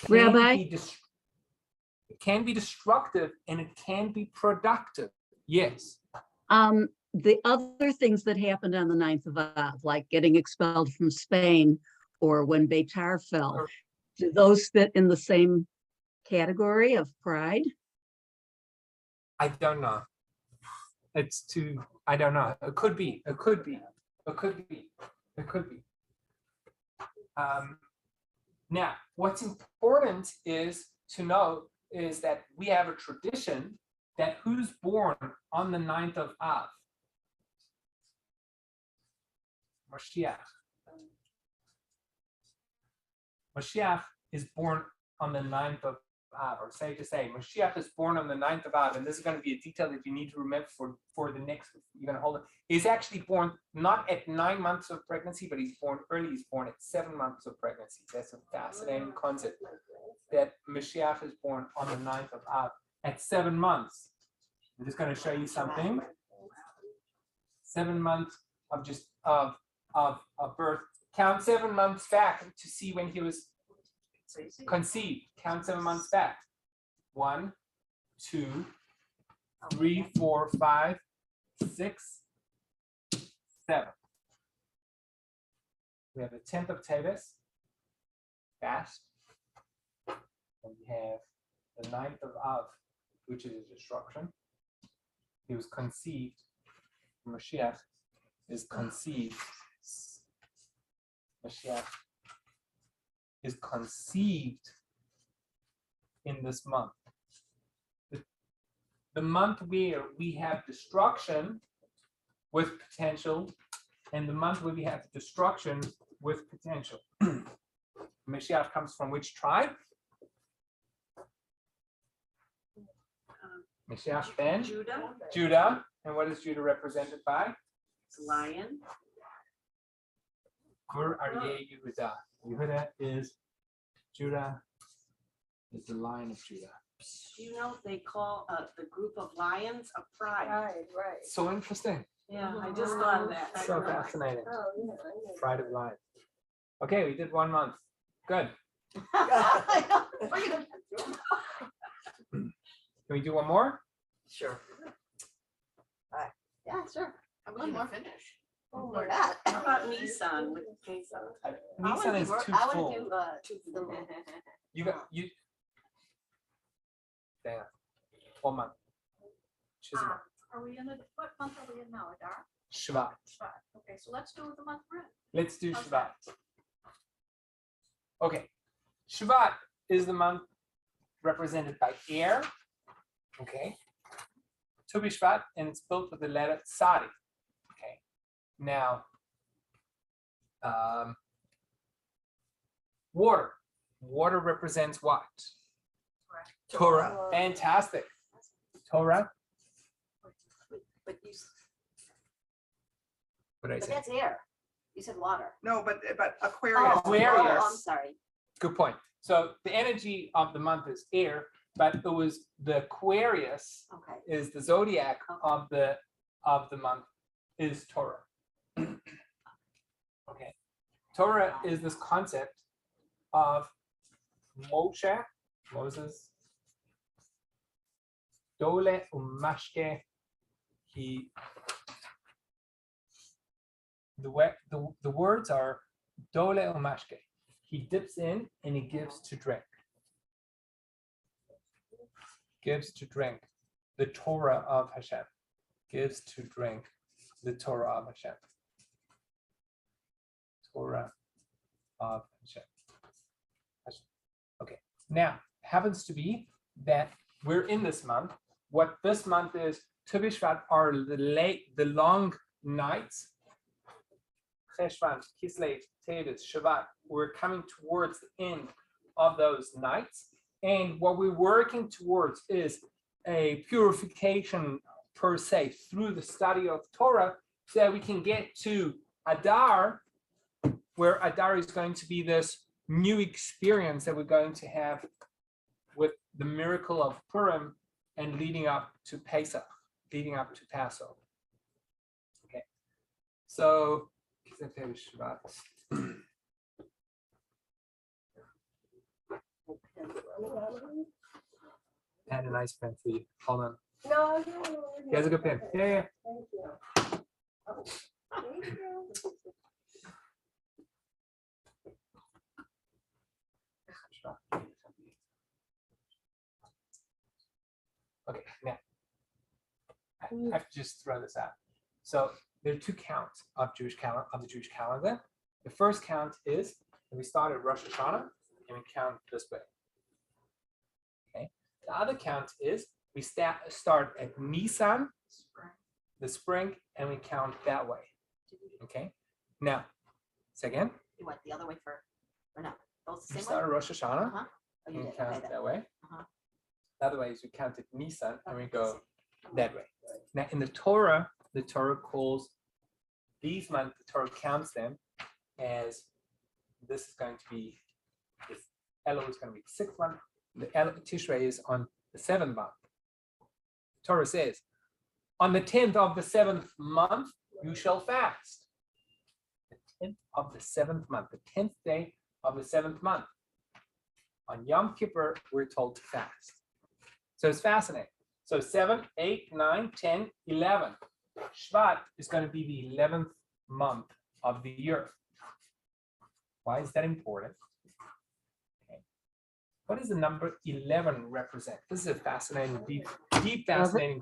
can be destructive and it can be productive. Yes. The other things that happened on the 9th of Av, like getting expelled from Spain or when Beitar fell, do those fit in the same category of pride? I don't know. I don't know. It could be. Now, what's important is to know is that we have a tradition that who's born on the 9th of Av? Mashiach. Mashiach is born on the 9th of Av, or safe to say, Mashiach is born on the 9th of Av, and this is going to be a detail that you need to remember for the next, you're going to hold it. He's actually born not at 9 months of pregnancy, but he's born early, he's born at 7 months of pregnancy. That's a fascinating concept, that Mashiach is born on the 9th of Av at 7 months. I'm just going to show you something. 7 months of just of birth. Count 7 months back to see when he was conceived. Count 7 months back. 1, 2, 3, 4, 5, 6, 7. We have the 10th of Teves, fast. And we have the 9th of Av, which is a destruction. He was conceived. Mashiach is conceived. Mashiach is conceived in this month. The month where we have destruction with potential, and the month where we have destruction with potential. Mashiach comes from which tribe? Mashiach ben Judah, Judah. And what is Judah represented by? lion. Gur Aryeh Yehuda. Yehuda is Judah, is the lion of Judah. You know, they call the group of lions a pride. Right. So interesting. Yeah, I just thought of that. So fascinating. Oh, yeah. I know. Pride of lion. Okay, we did 1 month. Good. Can we do one more? Sure. Yeah, sure. How would you finish? Oh, we're not. How about Nissan with Pesach? Nissan is too I full. want to do, the. You got you. Damn. 1 month. Choose a month. Are we in a, what month are we in now, Adar? Shabbat. Shvat. Okay, so let's do the month we're in. Let's do How's Shabbat. that? Okay. Shabbat is the month represented by air. Okay. Tu B'Shvat, and it's built with the letter Sadi. Okay. Now, water. Water represents what? Torah. Fantastic. Torah. But What did I but say? that's air. You said water. No, but Aquarius. Aquarius. I'm sorry. Good point. So the energy of the month is air, but it was the Aquarius Okay. is the zodiac of the month is Torah. Okay. Torah is this concept of Moses, Dole umashke. The words are Dole umashke. He dips in and he gives to drink. Gives to drink the Torah of Hashem. Gives to drink the Torah of Hashem. Torah of Hashem. Okay. Now, happens to be that we're in this month. What this month is, Tu B'Shvat are the long nights. Cheshvan, Kislev, Teves, Shabbat. We're coming towards the end of those nights. And what we're working towards is a purification per se through the study of Torah, so that we can get to Adar, where Adar is going to be this new experience that we're going to have with the miracle of Purim and leading up to Pesach, leading up to Passover. Okay, so and a nice pen for you. Hold on. No. He has a good pen. Yeah. Thank you. Oh, thank you. Okay, now I have to just throw this out. So there are 2 counts of the Jewish calendar. The first count is that we start at Rosh Hashanah and we count this way. Okay. The other count is we start at Nisan, the spring, and we count that way. Okay. Now, say again. You went the other way for, or no, both the We same way? start at Rosh Hashanah Uh-huh. Oh, you and did, count okay, then. that way. Uh-huh. The other way is we count at Nisan and we go that way. Now, in the Torah calls these months, the Torah counts them as this is going to be, this Elul is going to be the 6th month, the Tishrei is on the 7th month. The Torah says, on the 10th of the 7th month, you shall fast. The 10th of the 7th month, the 10th day of the 7th month. On Yom Kippur, we're told to fast. So it's fascinating. So 7, 8, 9, 10, 11. Shvat is going to be the 11th month of the year. Why is that important? Okay. What does the number 11 represent? This is a fascinating, deep fascinating.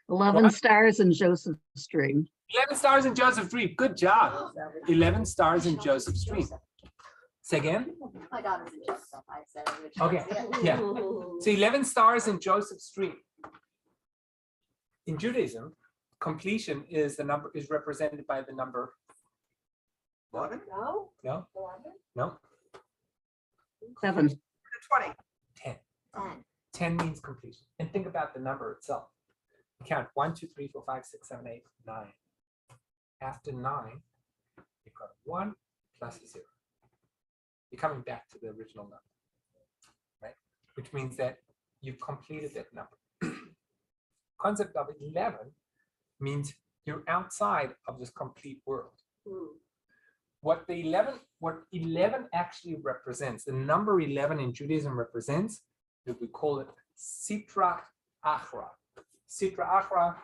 11 What? stars in Joseph's dream. 11 stars in Joseph's dream. Good job. 11 stars in Joseph's dream. Say again. My daughter's in Joseph. I said it would. Okay. Yeah. So 11 stars in Joseph's dream. In Judaism, completion is represented by the number. 11, No? No, 11? no. 7. 20. 10. 10. 10 means completion. And think about the number itself. You count 1, 2, 3, 4, 5, 6, 7, 8, 9. After 9, you've got 1 plus a 0. You're coming back to the original number, right? Which means that you've completed that number. Concept of 11 means you're outside of this complete world. What 11 actually represents, the number 11 in Judaism represents, that we call it Sitra Achra. Sitra Achra.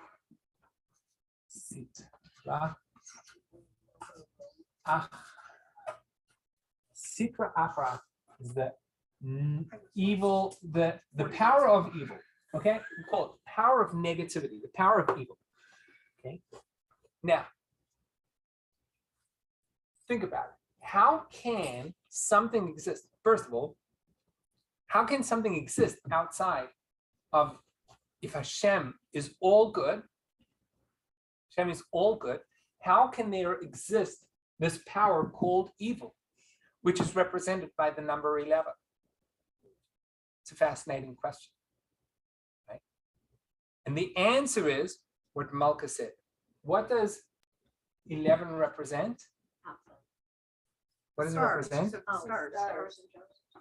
Sitra Achra is the evil, the power of evil. Okay, we call it power of negativity, the power of evil. Okay, now think about it. How can something exist? First of all, how can something exist outside of, if Hashem is all good, Hashem is all good, how can there exist this power called evil, which is represented by the number 11? It's a fascinating question, right? And the answer is what Malka said. What does 11 represent? What does it Stars. represent? She said Stars.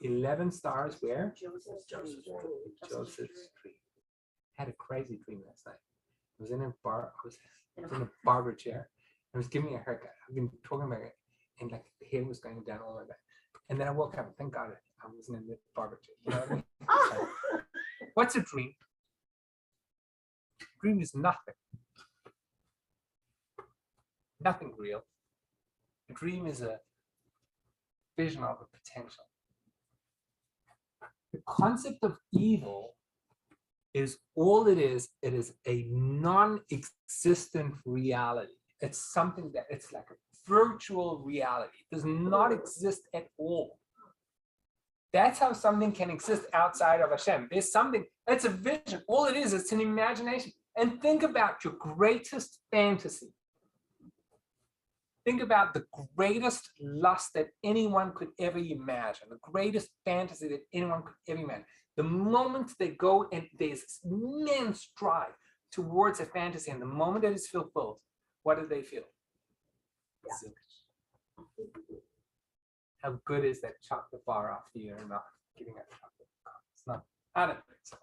11 stars where? Joseph's dream. Joseph's dream. I had a crazy dream last night. I was in a bar, I was in a barber chair. I was giving me a haircut. I've been talking about it, and like the hair was going down all my back. And then I woke up, thank God I wasn't in the barber chair. You know what I mean? What's a dream? Dream is nothing. Nothing real. A dream is a vision of a potential. The concept of evil is all it is a non-existent reality. It's something that it's like a virtual reality. It does not exist at all. That's how something can exist outside of Hashem. There's something, it's a vision. All it is, it's an imagination. And think about your greatest fantasy. Think about the greatest lust that anyone could ever imagine, the greatest fantasy that anyone could ever imagine. The moment they go and there's this immense drive towards a fantasy, and the moment it is fulfilled, what do they feel? Yeah. How good is that chocolate bar after you're not giving a chocolate bar? It's not, I don't think so.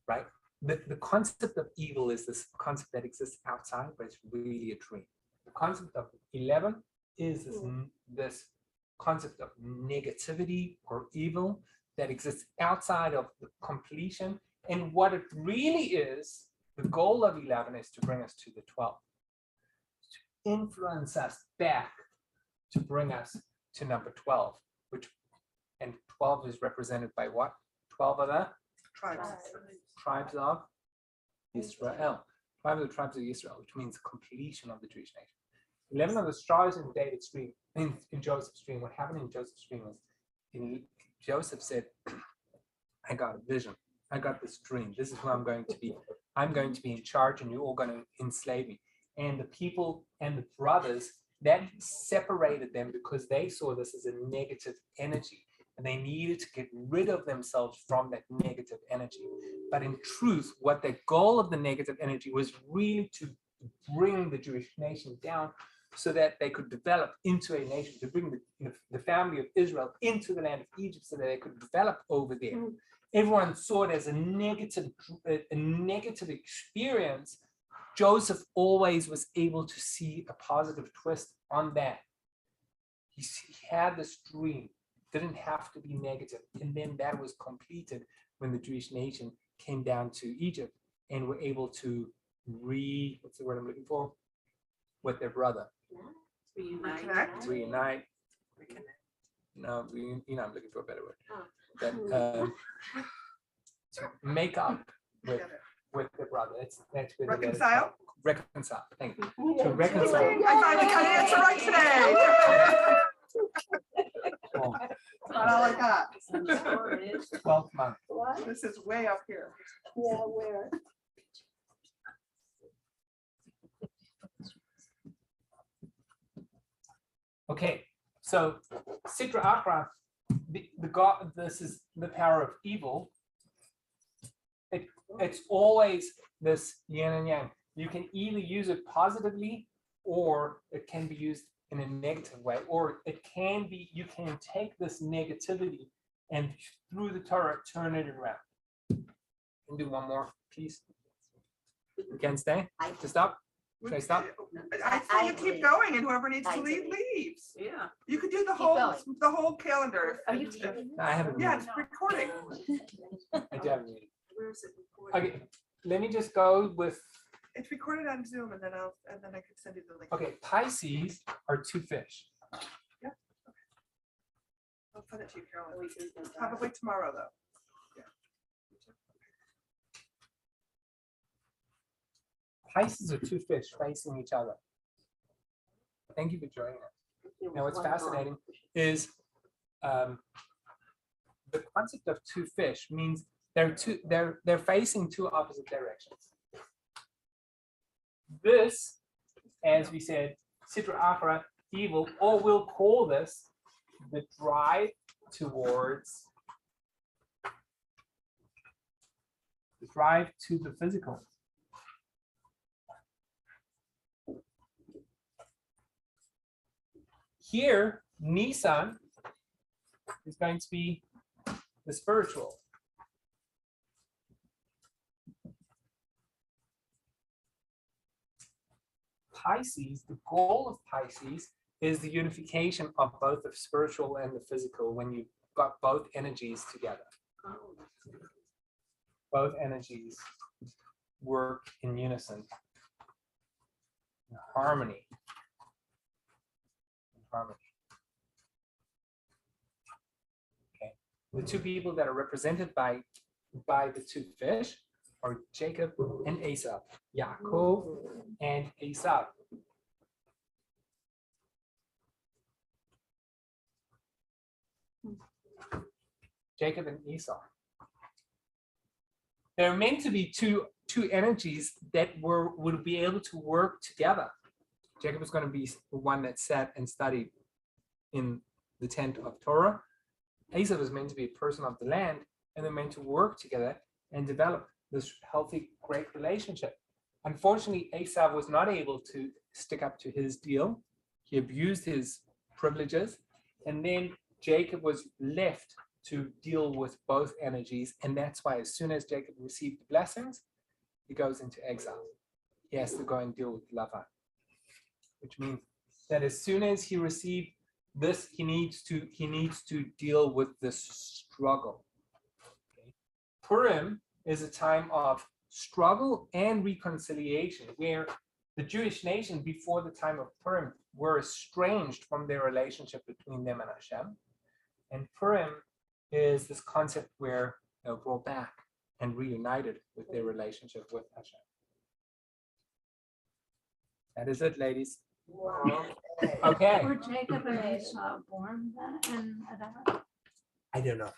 Right? The concept of evil is this concept that exists outside, but it's really a dream. The concept of 11 is this concept of negativity or evil that exists outside of the completion. And what it really is, the goal of 11 is to bring us to the 12, to influence us back, to bring us to number 12, and 12 is represented by what? 12 of the tribes of Israel. 5 of the tribes of Israel, which means completion of the Jewish nation. 11 of the stars in David's dream, in Joseph's dream. What happened in Joseph's dream was, Joseph said, I got a vision. I got this dream. This is who I'm going to be. I'm going to be in charge and you're all going to enslave me. And the people and the brothers, that separated them because they saw this as a negative energy and they needed to get rid of themselves from that negative energy. But in truth, what the goal of the negative energy was really to bring the Jewish nation down so that they could develop into a nation, to bring the family of Israel into the land of Egypt so that they could develop over there. Everyone saw it as a negative experience. Joseph always was able to see a positive twist on that. He had this dream, didn't have to be negative. And then that was completed when the Jewish nation came down to Egypt and were able to what's the word I'm looking for? With their brother. Reconnect. Reunite. No, I'm looking for a better word. But, to make up with their brother. That's where the letters Reconcile? come. Reconcile. Thank you. Yeah. To reconcile. I finally got an answer right today. Oh, That's not all I got. 12th month. What? This is way up here. Yeah, where? Okay, so Sitra Achra, the God, this is the power of evil. It's always this yin and yang. You can either use it positively or it can be used in a negative way, or it can be, you can take this negativity and through the Torah turn it around. Can do one more, please. You can stay? To stop? Should I stop? I say you keep going and whoever needs to leave, leaves. Yeah. You could do the going. whole calendar. Are you if- kidding? No, I haven't. Yeah, muted. it's recording. I do haven't muted. Where is it recorded? Okay, let me just go with, It's recorded on Zoom and then I can send you the link. okay, Pisces are two fish. I'll send it to you, Carolyn. Probably tomorrow, though. Pisces are two fish facing each other. Thank you for joining us. Now, what's fascinating is the concept of two fish means they're facing two opposite directions. This, as we said, Sitra Achra, evil, or we'll call this the drive towards the drive to the physical. Here, Nissan is going to be the spiritual. Pisces, the goal of Pisces is the unification of both the spiritual and the physical when you've got both energies together. Both energies work in unison, in harmony. Okay, the two people that are represented by the two fish are Jacob and Esau, Yaakov and Esau. Jacob and Esau. They're meant to be two energies that would be able to work together. Jacob is going to be the one that sat and studied in the tent of Torah. Esau is meant to be a person of the land, and they're meant to work together and develop this healthy, great relationship. Unfortunately, Esau was not able to stick up to his deal. He abused his privileges, and then Jacob was left to deal with both energies, and that's why as soon as Jacob received the blessings, he goes into exile. He has to go and deal with Lavan, which means that as soon as he received this, he needs to deal with this struggle. Okay. Purim is a time of struggle and reconciliation, where the Jewish nation before the time of Purim were estranged from their relationship between them and Hashem. And Purim is this concept where they're brought back and reunited with their relationship with Hashem. That is it, ladies. Wow. Okay. Were Jacob and Esau born then in Adar? I don't know.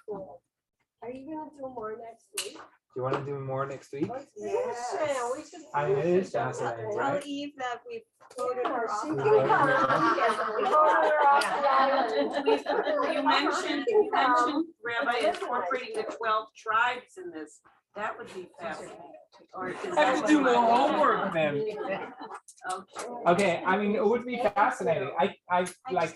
Are you gonna do more next week? Do you want to do more next week? Yes. We should. I mean, it is fascinating, Tell right? Eve that we voted her off. We the voted her island. off. We voted her off the island. You mentioned, Rabbi, incorporating the 12 tribes in this. That would be fascinating. Or is I that have to what do you more want? homework then. Okay. Okay, I mean, it would be fascinating. I like,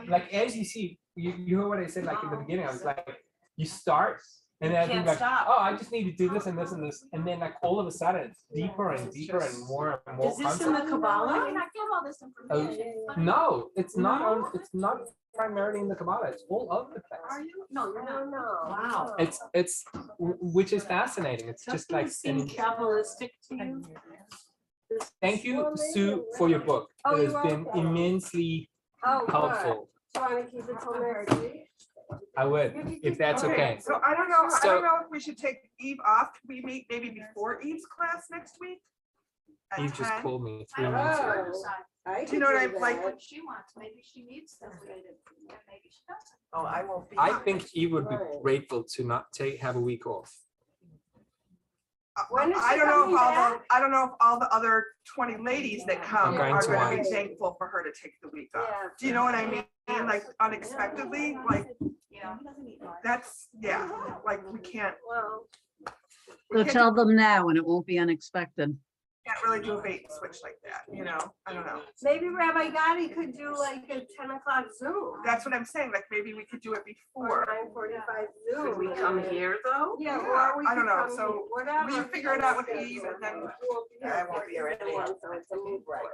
like, as you see, you heard what I said, like, in the beginning, I was like, you start, and then I think Can't like, stop. oh, I just need to do this and this and this, and then like, all of a sudden, it's deeper and deeper and more Is this in the I Kabbalah? mean, I get all this information. but- No, it's not on, it's not primarily in the Kabbalah, it's all over the Are place. you? No, you're not. Wow. It's, which is fascinating, it's just like, Seem Kabbalistic to you? thank you, Sue, for your book. Oh, It has you're been welcome. immensely Oh, good. helpful. Do you want to keep it till next week? I would, if that's okay. So I don't know, I So- don't know if we should take Eve off. Could we meet maybe before Eve's class next week? At You just 10? called me 3 minutes ago. I Do you know what I could do like? that. What she wants, maybe she needs them, and maybe she doesn't. Oh, I won't be. I think Eve would be grateful to not have a week off. When is I she don't know if coming all back? I don't know if all the other 20 ladies that come I'm going are to gonna be want- thankful for her to take the week off. Yeah. Do you know what I mean? Like unexpectedly, like Yeah. that's, yeah, like we can't, Well, we So can't tell them now and it won't be unexpected. can't really do a bait and switch like that, you know? I don't know. maybe Rabbi Gadi could do like a 10 o'clock Zoom. That's what I'm saying, like maybe we could do it Or before. 9:45 Zoom. Could we come here, though? Yeah, Yeah, or we I don't could know, come so here, whatever. we figure it out with Eve and then- I won't be here anyhow. So it's a moot point.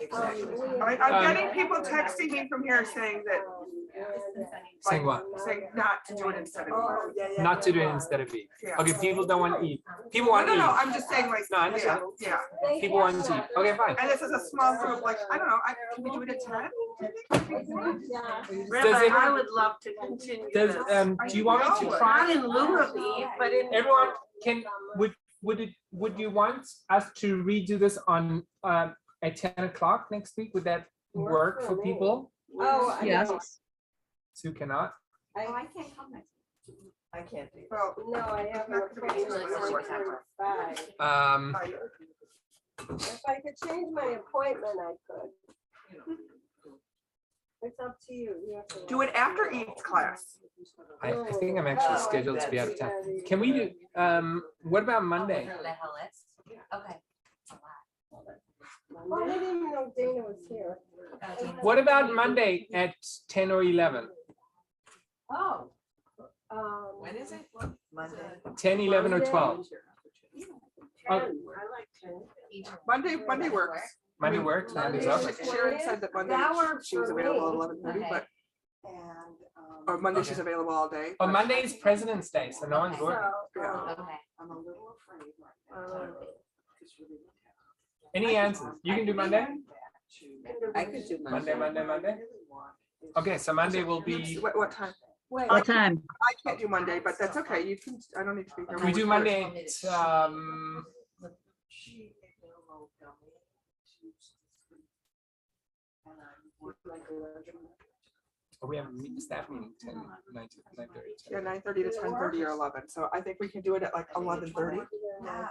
Exactly. I'm getting people texting me from here saying that, Saying what? saying not to do it instead of Oh, Eve. yeah, yeah. Not to do it instead of Eve. Yeah. Okay, people don't want Eve. People No, want no, no, Eve. I'm just saying like, No, I yeah, understand. yeah. People want Eve. Okay, fine. And this is a small group, like, I don't know, can we do it at 10? Yeah. Rabbi, it- I would love to continue Does, this. do you want me to Not try? in lieu of Eve, but in. Everyone can, would you want us to redo this on, at 10 o'clock next week? Would that work for people? Oh, I Yes. know. Sue cannot? Oh, I can't come next. I can't do. Well, No, I have an appointment at 5. If I could change my appointment, I could. It's up to you. You have to- do it after Eve's class. I think I'm actually scheduled to be out of town. Can we do, what about Monday? Okay. Oh, I didn't even know Dana was here. What about Monday at 10 or 11? Oh. When is it? Monday. 10, 11, or 12? 10. I like 10. Monday works. Monday works, Monday's Monday. off. Sharon said that Monday That works she was for available at me. 11:30, but, And, or Monday Okay. she's available all day. But Monday is President's Day, so no one's So, working. Yeah. Okay. I'm a little afraid right now. Just really look at Any answers? You can do Monday? I could do Monday? Okay, so Monday will be, What time? wait, What time? I can't do Monday, but that's okay. You can, I don't need to be here. can we do Monday at, we have a staff meeting, 10, 9, 9:30. Yeah, 9:30 to 10:30 or 11. So I think we can do it at like 11:30. Yeah,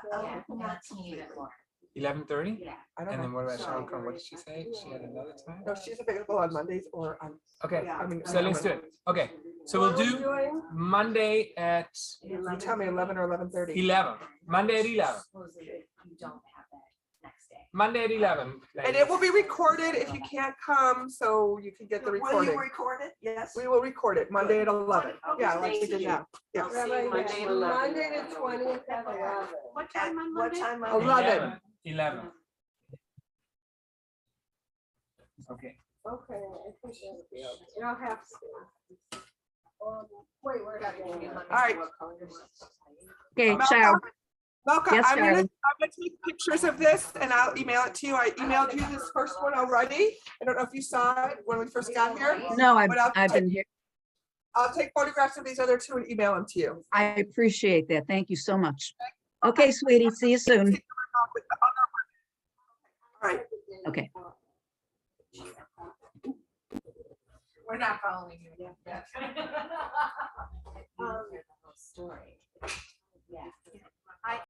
that's needed more. 11:30? Yeah. I don't And then know. what about Sharon Khan? What did she say? She had another time? No, she's available on Mondays or on, Okay, I mean. so let's do it. Okay, so we'll what are we do doing? Monday at You tell me 11 or 11:30. 11. Monday at 11. Supposedly you don't have that next day. Monday at 11. And it will be recorded if you can't come, so you can get the Will recording. you record it? Yes. We will record it Monday at 11. Okay, Yeah, like we thank did you. now. Yeah. I'll see Rabbi, you Monday at 11. Monday the 20th at 11. What time on What Monday? time? 11. 11. Okay. Okay, I think that'll be okay. You don't have to. Wait, we're not going. All right. Okay, Malcolm? ciao. Malcolm, Yes, I'm gonna Sharon. take pictures of this and I'll email it to you. I emailed you this first one already. I don't know if you saw it when we first got here. No, I've, But I'll I've take- been here. I'll take photographs of these other two and email them to you. I appreciate that. Thank you so much. Okay, sweetie, see you soon. All right. Okay. We're not following you. story. Yeah.